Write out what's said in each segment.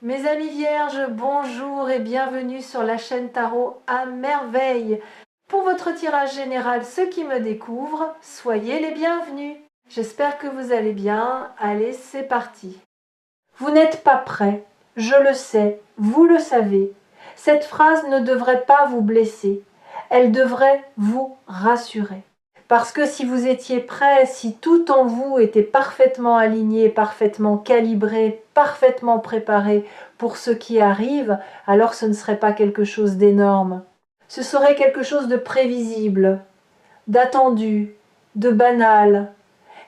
Mes amis vierges, bonjour et bienvenue sur la chaîne Tarot à merveille. Pour votre tirage général, ceux qui me découvrent, soyez les bienvenus. J'espère que vous allez bien. Allez, c'est parti. Vous n'êtes pas prêt, je le sais, vous le savez. Cette phrase ne devrait pas vous blesser, elle devrait vous rassurer. Parce que si vous étiez prêt, si tout en vous était parfaitement aligné, parfaitement calibré, parfaitement préparé pour ce qui arrive, alors ce ne serait pas quelque chose d'énorme. Ce serait quelque chose de prévisible, d'attendu, de banal.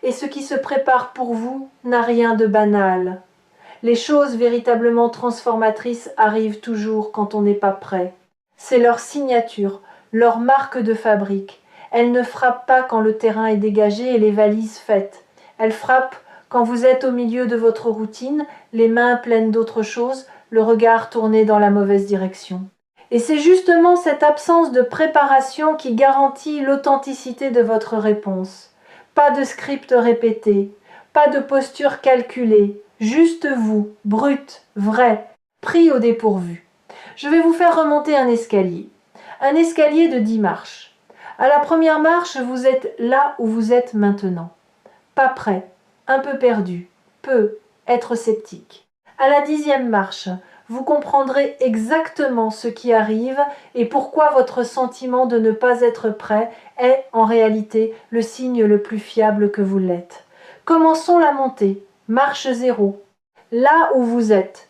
Et ce qui se prépare pour vous n'a rien de banal. Les choses véritablement transformatrices arrivent toujours quand on n'est pas prêt. C'est leur signature, leur marque de fabrique. Elles ne frappent pas quand le terrain est dégagé et les valises faites. Elles frappent quand vous êtes au milieu de votre routine, les mains pleines d'autre chose, le regard tourné dans la mauvaise direction. Et c'est justement cette absence de préparation qui garantit l'authenticité de votre réponse. Pas de script répété, pas de posture calculée, juste vous, brut, vrai, pris au dépourvu. Je vais vous faire remonter un escalier de 10 marches. À la première marche, vous êtes là où vous êtes maintenant. Pas prêt, un peu perdu, être sceptique. À la 10e marche, vous comprendrez exactement ce qui arrive et pourquoi votre sentiment de ne pas être prêt est en réalité le signe le plus fiable que vous l'êtes. Commençons la montée, marche 0. Là où vous êtes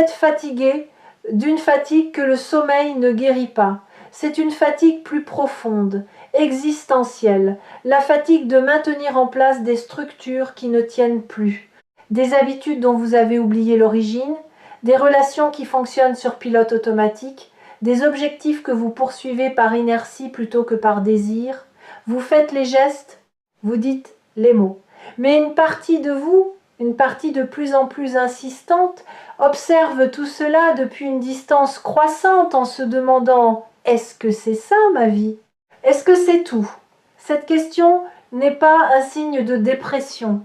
fatigué d'une fatigue que le sommeil ne guérit pas. C'est une fatigue plus profonde, existentielle, la fatigue de maintenir en place des structures qui ne tiennent plus, des habitudes dont vous avez oublié l'origine, des relations qui fonctionnent sur pilote automatique, des objectifs que vous poursuivez par inertie plutôt que par désir. Vous faites les gestes, vous dites les mots. Mais une partie de vous, une partie de plus en plus insistante, observe tout cela depuis une distance croissante en se demandant « Est-ce que c'est ça ma vie ? Est-ce que c'est tout ?» Cette question n'est pas un signe de dépression,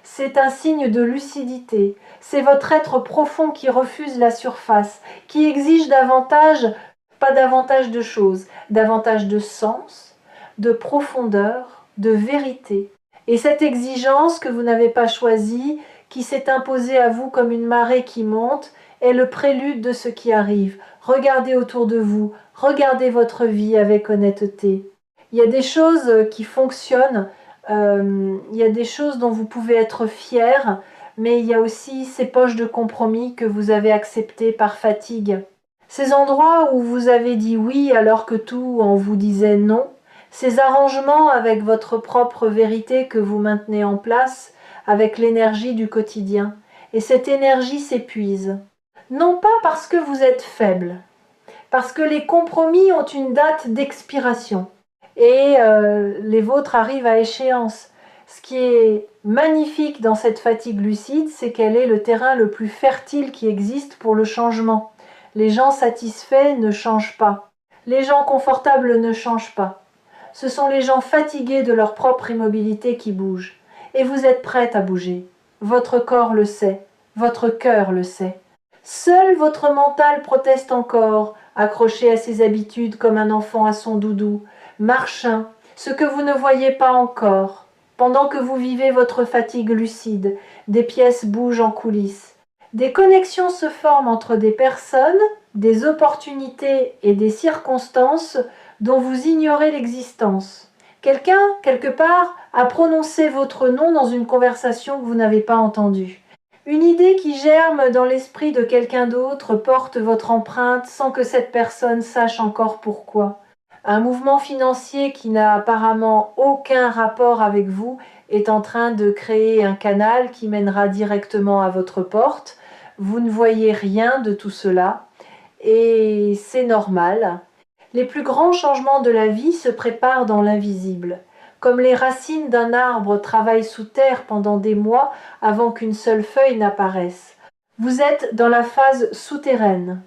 c'est un signe de lucidité. C'est votre être profond qui refuse la surface, qui exige davantage, pas davantage de choses, davantage de sens, de profondeur, de vérité. Et cette exigence que vous n'avez pas choisie, qui s'est imposée à vous comme une marée qui monte, est le prélude de ce qui arrive. Regardez autour de vous, regardez votre vie avec honnêteté. Il y a des choses qui fonctionnent, il y a des choses dont vous pouvez être fiers, mais il y a aussi ces poches de compromis que vous avez acceptées par fatigue. Ces endroits où vous avez dit oui alors que tout en vous disait non, ces arrangements avec votre propre vérité que vous maintenez en place, avec l'énergie du quotidien. Et cette énergie s'épuise. Non pas parce que vous êtes faible, parce que les compromis ont une date d'expiration. Et les vôtres arrivent à échéance. Ce qui est magnifique dans cette fatigue lucide, c'est qu'elle est le terrain le plus fertile qui existe pour le changement. Les gens satisfaits ne changent pas. Les gens confortables ne changent pas. Ce sont les gens fatigués de leur propre immobilité qui bougent. Et vous êtes prête à bouger. Votre corps le sait, votre cœur le sait. Seul votre mental proteste encore, accroché à ses habitudes comme un enfant à son doudou, marchin, ce que vous ne voyez pas encore. Pendant que vous vivez votre fatigue lucide, des pièces bougent en coulisses. Des connexions se forment entre des personnes, des opportunités et des circonstances dont vous ignorez l'existence. Quelqu'un, quelque part, a prononcé votre nom dans une conversation que vous n'avez pas entendue. Une idée qui germe dans l'esprit de quelqu'un d'autre porte votre empreinte sans que cette personne sache encore pourquoi. Un mouvement financier qui n'a apparemment aucun rapport avec vous est en train de créer un canal qui mènera directement à votre porte. Vous ne voyez rien de tout cela et c'est normal. Les plus grands changements de la vie se préparent dans l'invisible. Comme les racines d'un arbre travaillent sous terre pendant des mois avant qu'une seule feuille n'apparaisse. Vous êtes dans la phase souterraine,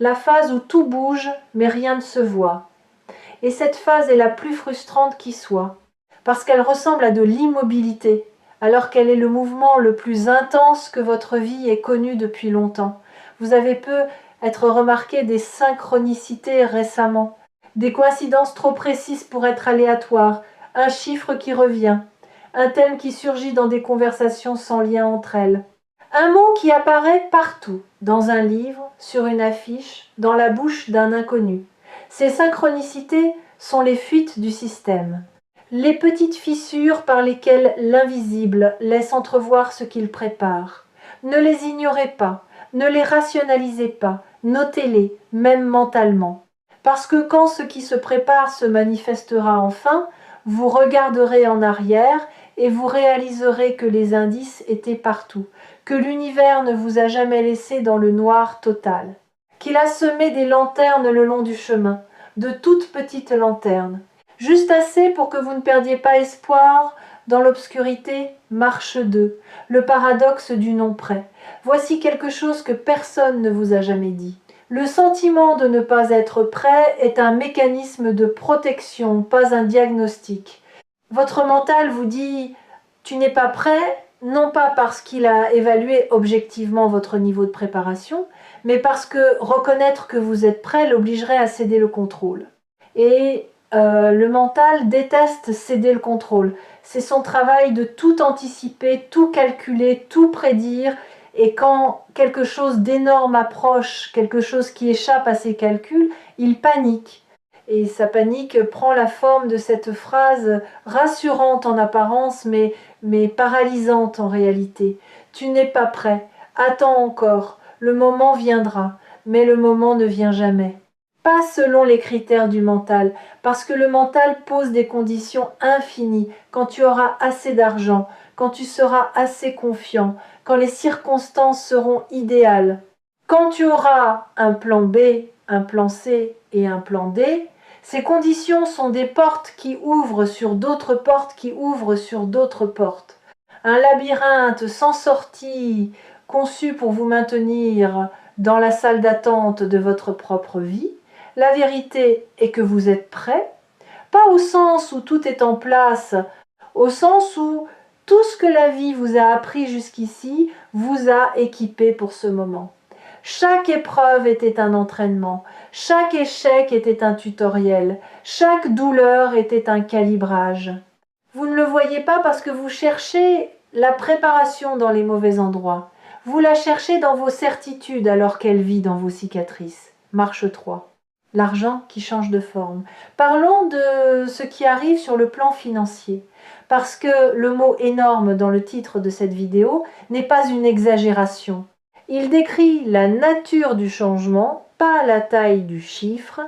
la phase où tout bouge mais rien ne se voit. Et cette phase est la plus frustrante qui soit, parce qu'elle ressemble à de l'immobilité, alors qu'elle est le mouvement le plus intense que votre vie ait connu depuis longtemps. Vous avez peu être remarqué des synchronicités récemment, des coïncidences trop précises pour être aléatoires, un chiffre qui revient, un thème qui surgit dans des conversations sans lien entre elles. Un mot qui apparaît partout, dans un livre, sur une affiche, dans la bouche d'un inconnu. Ces synchronicités sont les fuites du système, les petites fissures par lesquelles l'invisible laisse entrevoir ce qu'il prépare. Ne les ignorez pas, ne les rationalisez pas, notez-les, même mentalement. Parce que quand ce qui se prépare se manifestera enfin, vous regarderez en arrière et vous réaliserez que les indices étaient partout, que l'univers ne vous a jamais laissé dans le noir total, qu'il a semé des lanternes le long du chemin, de toutes petites lanternes, juste assez pour que vous ne perdiez pas espoir dans l'obscurité. Marche 2, le paradoxe du non prêt. Voici quelque chose que personne ne vous a jamais dit. Le sentiment de ne pas être prêt est un mécanisme de protection, pas un diagnostic. Votre mental vous dit « tu n'es pas prêt », non pas parce qu'il a évalué objectivement votre niveau de préparation, mais parce que reconnaître que vous êtes prêt l'obligerait à céder le contrôle. Et le mental déteste céder le contrôle. C'est son travail de tout anticiper, tout calculer, tout prédire. Et quand quelque chose d'énorme approche, quelque chose qui échappe à ses calculs, il panique. Et sa panique prend la forme de cette phrase rassurante en apparence, mais paralysante en réalité. Tu n'es pas prêt, attends encore, le moment viendra, mais le moment ne vient jamais. Pas selon les critères du mental, parce que le mental pose des conditions infinies. Quand tu auras assez d'argent, quand tu seras assez confiant, quand les circonstances seront idéales, quand tu auras un plan B, un plan C et un plan D, ces conditions sont des portes qui ouvrent sur d'autres portes qui ouvrent sur d'autres portes. Un labyrinthe sans sortie conçu pour vous maintenir dans la salle d'attente de votre propre vie. La vérité est que vous êtes prêt, pas au sens où tout est en place, au sens où tout ce que la vie vous a appris jusqu'ici vous a équipé pour ce moment. Chaque épreuve était un entraînement, chaque échec était un tutoriel, chaque douleur était un calibrage. Vous ne le voyez pas parce que vous cherchez la préparation dans les mauvais endroits. Vous la cherchez dans vos certitudes alors qu'elle vit dans vos cicatrices. Marche 3. L'argent qui change de forme. Parlons de ce qui arrive sur le plan financier. Parce que le mot énorme dans le titre de cette vidéo n'est pas une exagération. Il décrit la nature du changement, pas la taille du chiffre.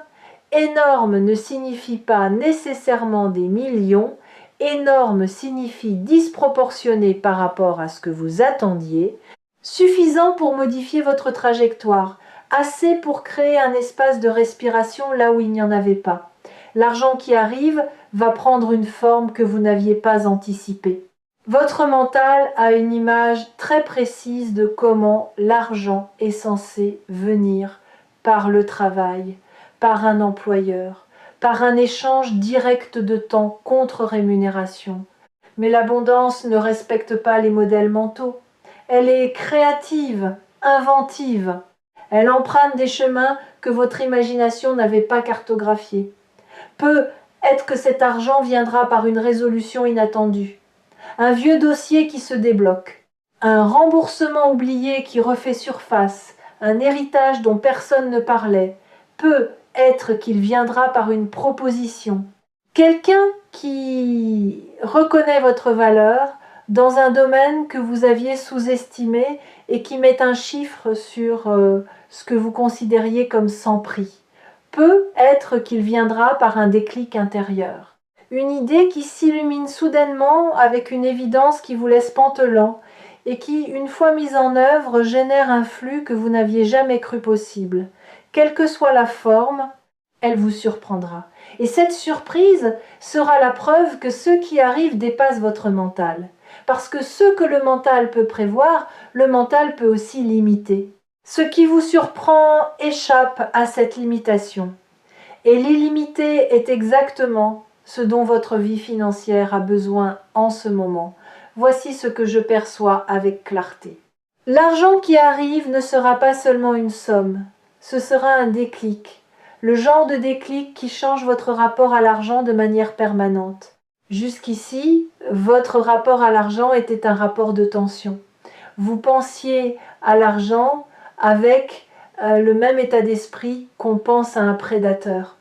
Énorme ne signifie pas nécessairement des millions. Énorme signifie disproportionné par rapport à ce que vous attendiez. Suffisant pour modifier votre trajectoire. Assez pour créer un espace de respiration là où il n'y en avait pas. L'argent qui arrive va prendre une forme que vous n'aviez pas anticipée. Votre mental a une image très précise de comment l'argent est censé venir par le travail, par un employeur, par un échange direct de temps contre rémunération. Mais l'abondance ne respecte pas les modèles mentaux. Elle est créative, inventive. Elle emprunte des chemins que votre imagination n'avait pas cartographiés. Peut-être que cet argent viendra par une résolution inattendue, un vieux dossier qui se débloque, un remboursement oublié qui refait surface, un héritage dont personne ne parlait. Peut-être qu'il viendra par une proposition. Quelqu'un qui reconnaît votre valeur dans un domaine que vous aviez sous-estimé et qui met un chiffre sur ce que vous considériez comme sans prix. Peut-être qu'il viendra par un déclic intérieur. Une idée qui s'illumine soudainement avec une évidence qui vous laisse pantelant et qui, une fois mise en œuvre, génère un flux que vous n'aviez jamais cru possible. Quelle que soit la forme, elle vous surprendra. Et cette surprise sera la preuve que ce qui arrive dépasse votre mental. Parce que ce que le mental peut prévoir, le mental peut aussi limiter. Ce qui vous surprend échappe à cette limitation. Et l'illimité est exactement ce dont votre vie financière a besoin en ce moment. Voici ce que je perçois avec clarté. L'argent qui arrive ne sera pas seulement une somme, ce sera un déclic, le genre de déclic qui change votre rapport à l'argent de manière permanente. Jusqu'ici, votre rapport à l'argent était un rapport de tension. Vous pensiez à l'argent avec le même état d'esprit qu'on pense à un prédateur,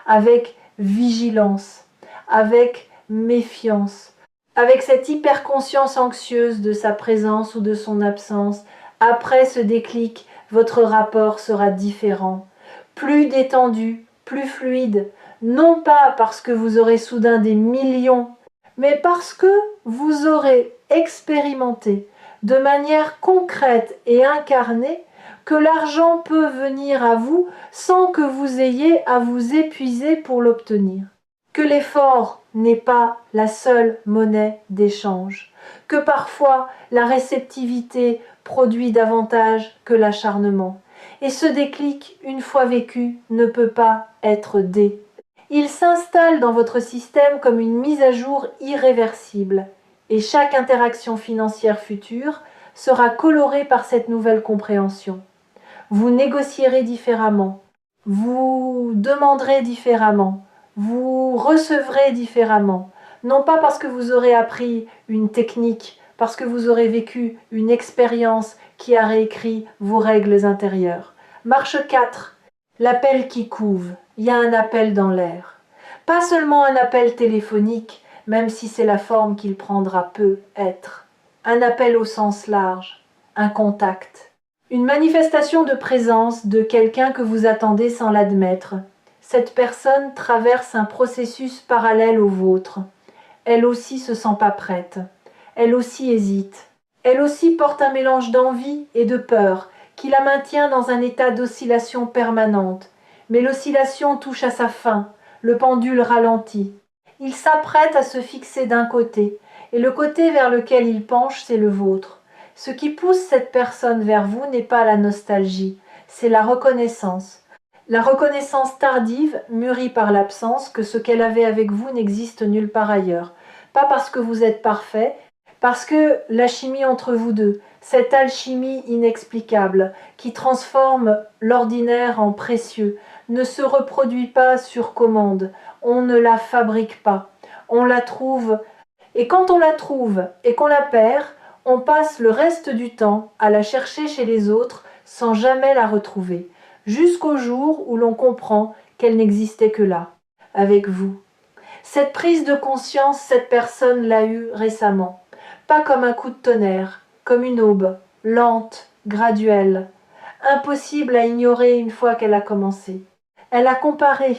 avec vigilance, avec méfiance, avec cette hyperconscience anxieuse de sa présence ou de son absence. Après ce déclic, votre rapport sera différent, plus détendu, plus fluide, non pas parce que vous aurez soudain des millions, mais parce que vous aurez expérimenté de manière concrète et incarnée que l'argent peut venir à vous sans que vous ayez à vous épuiser pour l'obtenir. Que l'effort n'est pas la seule monnaie d'échange, que parfois la réceptivité produit davantage que l'acharnement. Et ce déclic, une fois vécu, ne peut pas être dé. Il s'installe dans votre système comme une mise à jour irréversible, et chaque interaction financière future sera colorée par cette nouvelle compréhension. Vous négocierez différemment, vous demanderez différemment, vous recevrez différemment, non pas parce que vous aurez appris une technique, parce que vous aurez vécu une expérience qui a réécrit vos règles intérieures. Marche 4. L'appel qui couve. Il y a un appel dans l'air. Pas seulement un appel téléphonique, même si c'est la forme qu'il prendra peut être. Un appel au sens large, un contact. Une manifestation de présence de quelqu'un que vous attendez sans l'admettre. Cette personne traverse un processus parallèle au vôtre. Elle aussi se sent pas prête. Elle aussi hésite. Elle aussi porte un mélange d'envie et de peur qui la maintient dans un état d'oscillation permanente. Mais l'oscillation touche à sa fin, le pendule ralentit. Il s'apprête à se fixer d'un côté, et le côté vers lequel il penche, c'est le vôtre. Ce qui pousse cette personne vers vous n'est pas la nostalgie, c'est la reconnaissance. La reconnaissance tardive, mûrie par l'absence, que ce qu'elle avait avec vous n'existe nulle part ailleurs. Pas parce que vous êtes parfait, parce que la chimie entre vous deux, cette alchimie inexplicable qui transforme l'ordinaire en précieux, ne se reproduit pas sur commande, on ne la fabrique pas, on la trouve, et quand on la trouve et qu'on la perd, on passe le reste du temps à la chercher chez les autres sans jamais la retrouver, jusqu'au jour où l'on comprend qu'elle n'existait que là, avec vous. Cette prise de conscience, cette personne l'a eue récemment, pas comme un coup de tonnerre, comme une aube, lente, graduelle, impossible à ignorer une fois qu'elle a commencé. Elle a comparé,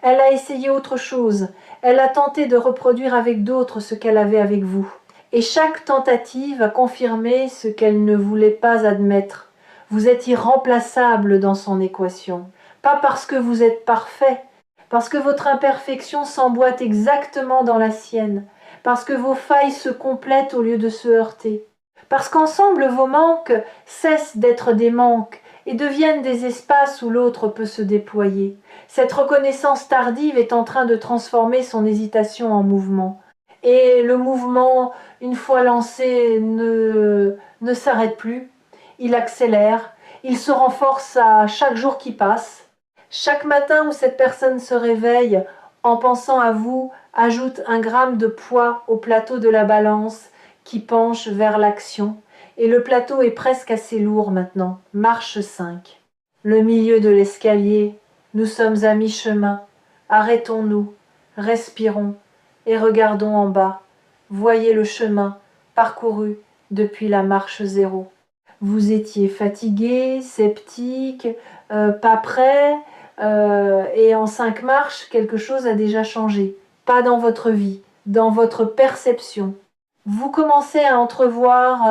elle a essayé autre chose, elle a tenté de reproduire avec d'autres ce qu'elle avait avec vous. Et chaque tentative a confirmé ce qu'elle ne voulait pas admettre. Vous êtes irremplaçable dans son équation. Pas parce que vous êtes parfait, parce que votre imperfection s'emboîte exactement dans la sienne, parce que vos failles se complètent au lieu de se heurter, parce qu'ensemble vos manques cessent d'être des manques et deviennent des espaces où l'autre peut se déployer. Cette reconnaissance tardive est en train de transformer son hésitation en mouvement. Et le mouvement, une fois lancé, ne s'arrête plus. Il accélère, il se renforce à chaque jour qui passe. Chaque matin où cette personne se réveille, en pensant à vous, ajoute 1 gramme de poids au plateau de la balance qui penche vers l'action. Et le plateau est presque assez lourd maintenant. Marche 5. Le milieu de l'escalier, nous sommes à mi-chemin. Arrêtons-nous, respirons et regardons en bas. Voyez le chemin parcouru depuis la marche 0. Vous étiez fatigué, sceptique, pas prêt, et en 5 marches, quelque chose a déjà changé. Pas dans votre vie, dans votre perception. Vous commencez à entrevoir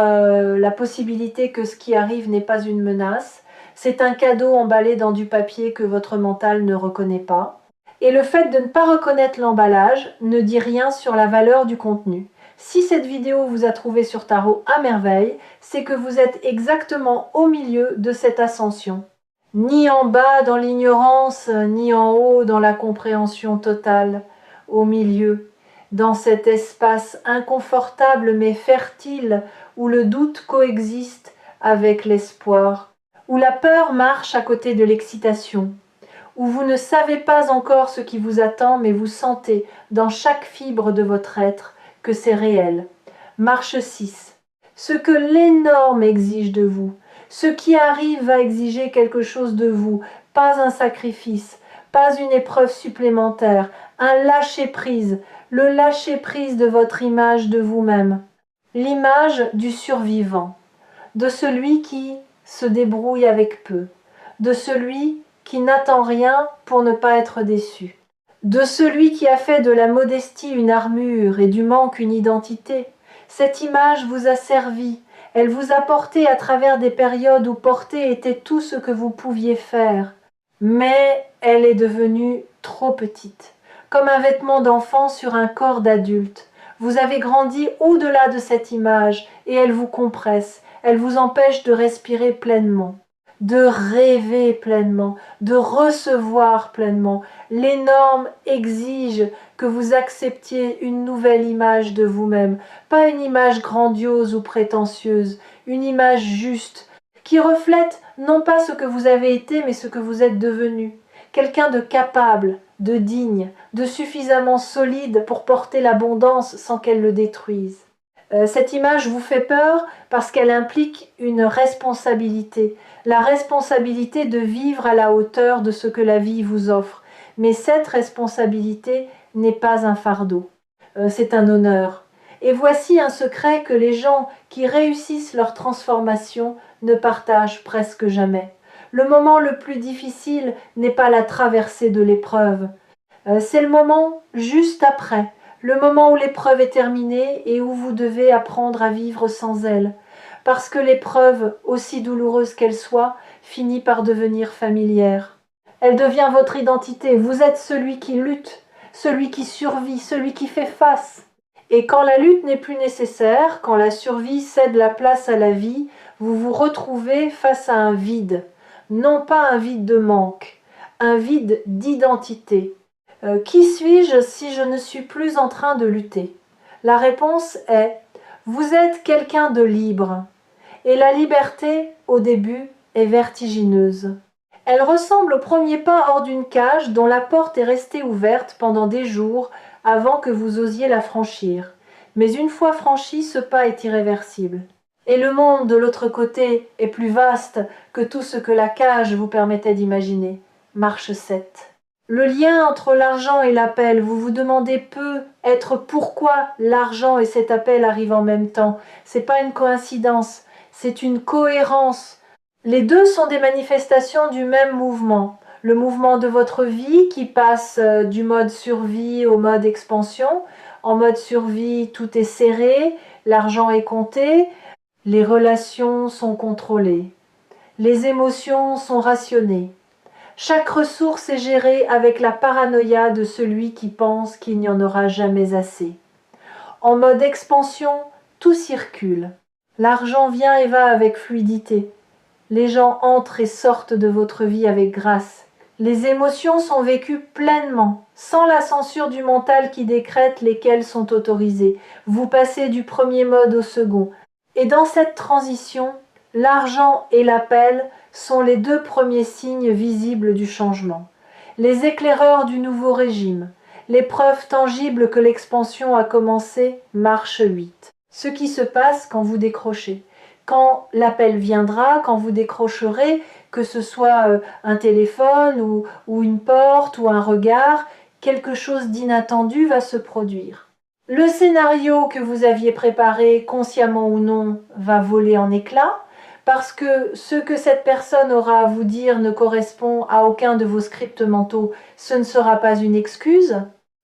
la possibilité que ce qui arrive n'est pas une menace. C'est un cadeau emballé dans du papier que votre mental ne reconnaît pas. Et le fait de ne pas reconnaître l'emballage ne dit rien sur la valeur du contenu. Si cette vidéo vous a trouvé sur Tarot à merveille, c'est que vous êtes exactement au milieu de cette ascension. Ni en bas dans l'ignorance, ni en haut dans la compréhension totale. Au milieu, dans cet espace inconfortable mais fertile où le doute coexiste avec l'espoir, où la peur marche à côté de l'excitation, où vous ne savez pas encore ce qui vous attend, mais vous sentez dans chaque fibre de votre être que c'est réel. Marche 6. Ce que l'énorme exige de vous, ce qui arrive va exiger quelque chose de vous, pas un sacrifice, pas une épreuve supplémentaire, un lâcher-prise, le lâcher-prise de votre image de vous-même, l'image du survivant, de celui qui se débrouille avec peu, de celui qui n'attend rien pour ne pas être déçu, de celui qui a fait de la modestie une armure et du manque une identité. Cette image vous a servi, elle vous a porté à travers des périodes où porter était tout ce que vous pouviez faire. Mais elle est devenue trop petite, comme un vêtement d'enfant sur un corps d'adulte. Vous avez grandi au-delà de cette image et elle vous compresse, elle vous empêche de respirer pleinement, de rêver pleinement, de recevoir pleinement. L'énorme exige que vous acceptiez une nouvelle image de vous-même, pas une image grandiose ou prétentieuse, une image juste, qui reflète non pas ce que vous avez été, mais ce que vous êtes devenu. Quelqu'un de capable, de digne, de suffisamment solide pour porter l'abondance sans qu'elle le détruise. Cette image vous fait peur parce qu'elle implique une responsabilité, la responsabilité de vivre à la hauteur de ce que la vie vous offre. Mais cette responsabilité n'est pas un fardeau, c'est un honneur. Et voici un secret que les gens qui réussissent leur transformation ne partagent presque jamais. Le moment le plus difficile n'est pas la traversée de l'épreuve, c'est le moment juste après, le moment où l'épreuve est terminée et où vous devez apprendre à vivre sans elle, parce que l'épreuve, aussi douloureuse qu'elle soit, finit par devenir familière. Elle devient votre identité, vous êtes celui qui lutte, celui qui survit, celui qui fait face. Et quand la lutte n'est plus nécessaire, quand la survie cède la place à la vie, vous vous retrouvez face à un vide, non pas un vide de manque, un vide d'identité. Qui suis-je si je ne suis plus en train de lutter? La réponse est vous êtes quelqu'un de libre. Et la liberté, au début, est vertigineuse. Elle ressemble au premier pas hors d'une cage dont la porte est restée ouverte pendant des jours avant que vous osiez la franchir. Mais une fois franchi, ce pas est irréversible. Et le monde de l'autre côté est plus vaste que tout ce que la cage vous permettait d'imaginer. Marche 7. Le lien entre l'argent et l'appel, vous vous demandez peut être pourquoi l'argent et cet appel arrivent en même temps. C'est pas une coïncidence, c'est une cohérence. Les deux sont des manifestations du même mouvement. Le mouvement de votre vie qui passe du mode survie au mode expansion. En mode survie, tout est serré, l'argent est compté, les relations sont contrôlées, les émotions sont rationnées. Chaque ressource est gérée avec la paranoïa de celui qui pense qu'il n'y en aura jamais assez. En mode expansion, tout circule. L'argent vient et va avec fluidité. Les gens entrent et sortent de votre vie avec grâce. Les émotions sont vécues pleinement, sans la censure du mental qui décrète lesquelles sont autorisées. Vous passez du premier mode au second. Et dans cette transition, l'argent et l'appel sont les deux premiers signes visibles du changement, les éclaireurs du nouveau régime, les preuves tangibles que l'expansion a commencé, marche 8. Ce qui se passe quand vous décrochez. Quand l'appel viendra, quand vous décrocherez, que ce soit un téléphone ou une porte ou un regard, quelque chose d'inattendu va se produire. Le scénario que vous aviez préparé, consciemment ou non, va voler en éclats, parce que ce que cette personne aura à vous dire ne correspond à aucun de vos scripts mentaux. Ce ne sera pas une excuse,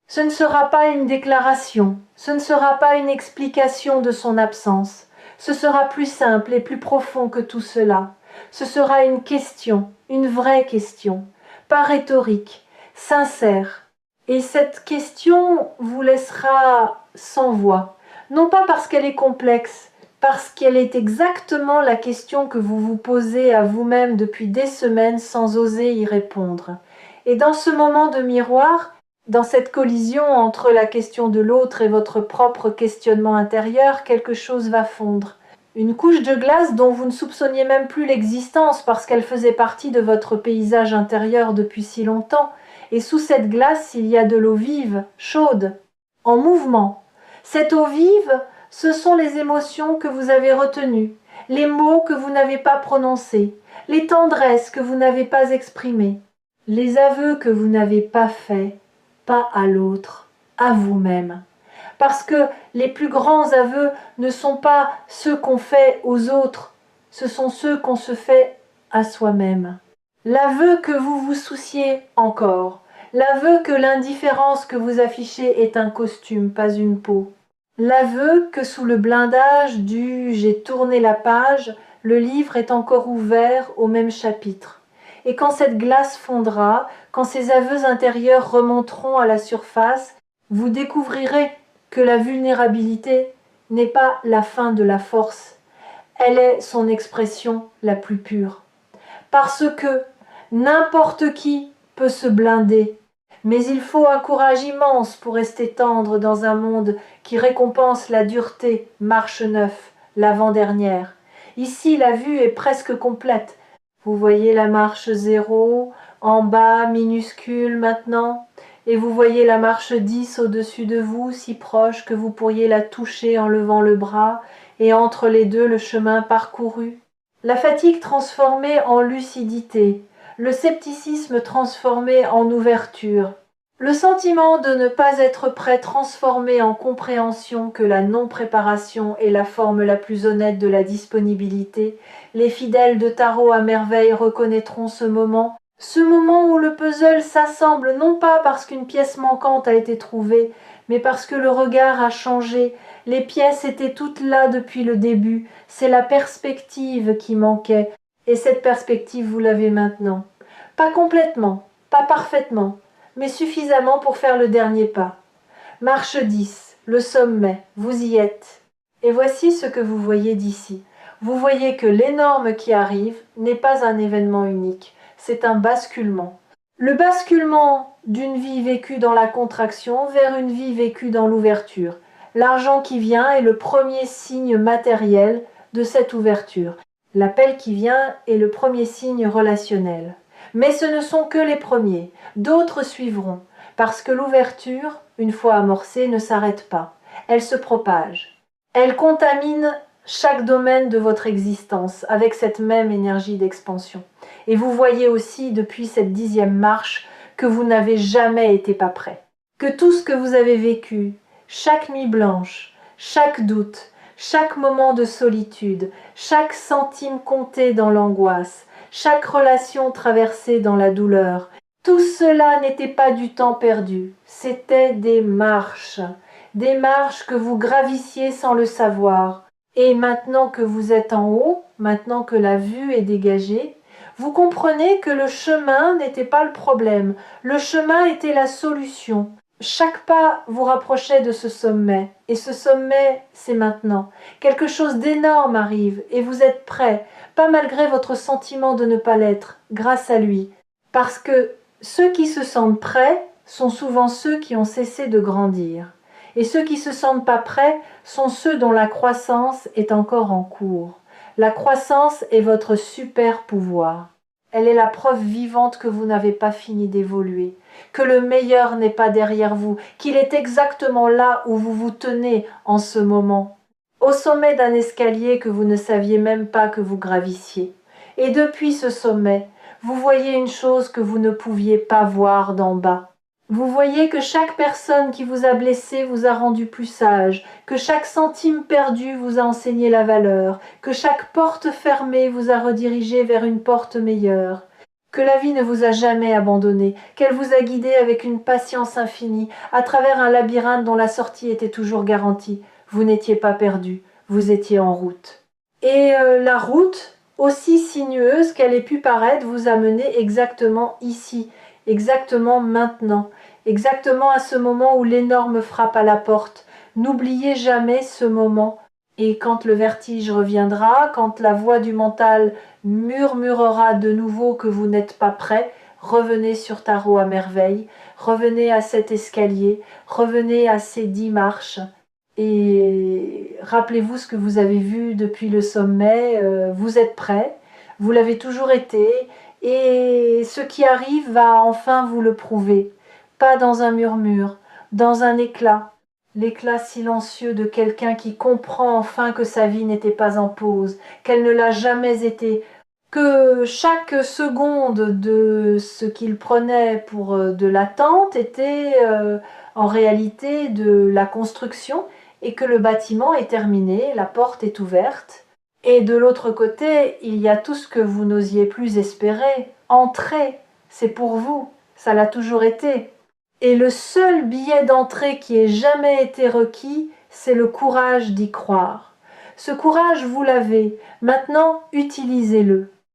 ce ne sera pas une déclaration, ce ne sera pas une explication de son absence. Ce sera plus simple et plus profond que tout cela. Ce sera une question, une vraie question, pas rhétorique, sincère. Et cette question vous laissera sans voix, non pas parce qu'elle est complexe, parce qu'elle est exactement la question que vous vous posez à vous-même depuis des semaines sans oser y répondre. Et dans ce moment de miroir, dans cette collision entre la question de l'autre et votre propre questionnement intérieur, quelque chose va fondre. Une couche de glace dont vous ne soupçonniez même plus l'existence parce qu'elle faisait partie de votre paysage intérieur depuis si longtemps, et sous cette glace il y a de l'eau vive, chaude, en mouvement. Cette eau vive, ce sont les émotions que vous avez retenues, les mots que vous n'avez pas prononcés, les tendresses que vous n'avez pas exprimées, les aveux que vous n'avez pas faits, pas à l'autre, à vous-même. Parce que les plus grands aveux ne sont pas ceux qu'on fait aux autres, ce sont ceux qu'on se fait à soi-même. L'aveu que vous vous souciez encore, l'aveu que l'indifférence que vous affichez est un costume, pas une peau. L'aveu que sous le blindage du « j'ai tourné la page », le livre est encore ouvert au même chapitre. Et quand cette glace fondra, quand ces aveux intérieurs remonteront à la surface, vous découvrirez que la vulnérabilité n'est pas la fin de la force, elle est son expression la plus pure. Parce que n'importe qui peut se blinder, mais il faut un courage immense pour rester tendre dans un monde qui récompense la dureté, marche 9, l'avant-dernière. Ici, la vue est presque complète. Vous voyez la marche 0, en bas, minuscule maintenant, et vous voyez la marche 10 au-dessus de vous, si proche que vous pourriez la toucher en levant le bras, et entre les deux le chemin parcouru. La fatigue transformée en lucidité, le scepticisme transformé en ouverture, le sentiment de ne pas être prêt transformé en compréhension que la non-préparation est la forme la plus honnête de la disponibilité, les fidèles de Tarot à merveille reconnaîtront ce moment où le puzzle s'assemble non pas parce qu'une pièce manquante a été trouvée, mais parce que le regard a changé. Les pièces étaient toutes là depuis le début, c'est la perspective qui manquait, et cette perspective vous l'avez maintenant. Pas complètement, pas parfaitement, mais suffisamment pour faire le dernier pas. Marche 10, le sommet, vous y êtes. Et voici ce que vous voyez d'ici. Vous voyez que l'énorme qui arrive n'est pas un événement unique, c'est un basculement. Le basculement d'une vie vécue dans la contraction vers une vie vécue dans l'ouverture. L'argent qui vient est le premier signe matériel de cette ouverture. L'appel qui vient est le premier signe relationnel. Mais ce ne sont que les premiers, d'autres suivront, parce que l'ouverture, une fois amorcée, ne s'arrête pas. Elle se propage. Elle contamine chaque domaine de votre existence avec cette même énergie d'expansion. Et vous voyez aussi depuis cette 10e marche que vous n'avez jamais été pas prêt. Que tout ce que vous avez vécu, chaque nuit blanche, chaque doute, chaque moment de solitude, chaque centime compté dans l'angoisse, chaque relation traversée dans la douleur, tout cela n'était pas du temps perdu, c'était des marches que vous gravissiez sans le savoir. Et maintenant que vous êtes en haut, maintenant que la vue est dégagée, vous comprenez que le chemin n'était pas le problème, le chemin était la solution. Chaque pas vous rapprochait de ce sommet, et ce sommet, c'est maintenant. Quelque chose d'énorme arrive, et vous êtes prêt, pas malgré votre sentiment de ne pas l'être, grâce à lui. Parce que ceux qui se sentent prêts sont souvent ceux qui ont cessé de grandir. Et ceux qui ne se sentent pas prêts sont ceux dont la croissance est encore en cours. La croissance est votre super pouvoir. Elle est la preuve vivante que vous n'avez pas fini d'évoluer, que le meilleur n'est pas derrière vous, qu'il est exactement là où vous vous tenez en ce moment, au sommet d'un escalier que vous ne saviez même pas que vous gravissiez. Et depuis ce sommet, vous voyez une chose que vous ne pouviez pas voir d'en bas. Vous voyez que chaque personne qui vous a blessé vous a rendu plus sage, que chaque centime perdu vous a enseigné la valeur, que chaque porte fermée vous a redirigé vers une porte meilleure, que la vie ne vous a jamais abandonné, qu'elle vous a guidé avec une patience infinie, à travers un labyrinthe dont la sortie était toujours garantie. Vous n'étiez pas perdu, vous étiez en route. Et la route, aussi sinueuse qu'elle ait pu paraître, vous a mené exactement ici, exactement maintenant, exactement à ce moment où l'énorme frappe à la porte. N'oubliez jamais ce moment. Et quand le vertige reviendra, quand la voix du mental murmurera de nouveau que vous n'êtes pas prêt, revenez sur Tarot à merveille, revenez à cet escalier, revenez à ces 10 marches, Et rappelez-vous ce que vous avez vu depuis le sommet, vous êtes prêt, vous l'avez toujours été, et ce qui arrive va enfin vous le prouver. Pas dans un murmure, dans un éclat, l'éclat silencieux de quelqu'un qui comprend enfin que sa vie n'était pas en pause, qu'elle ne l'a jamais été, que chaque seconde de ce qu'il prenait pour de l'attente était en réalité de la construction, et que le bâtiment est terminé, la porte est ouverte. Et de l'autre côté, il y a tout ce que vous n'osiez plus espérer. Entrez, c'est pour vous, ça l'a toujours été. Et le seul billet d'entrée qui ait jamais été requis, c'est le courage d'y croire. Ce courage, vous l'avez, maintenant utilisez-le.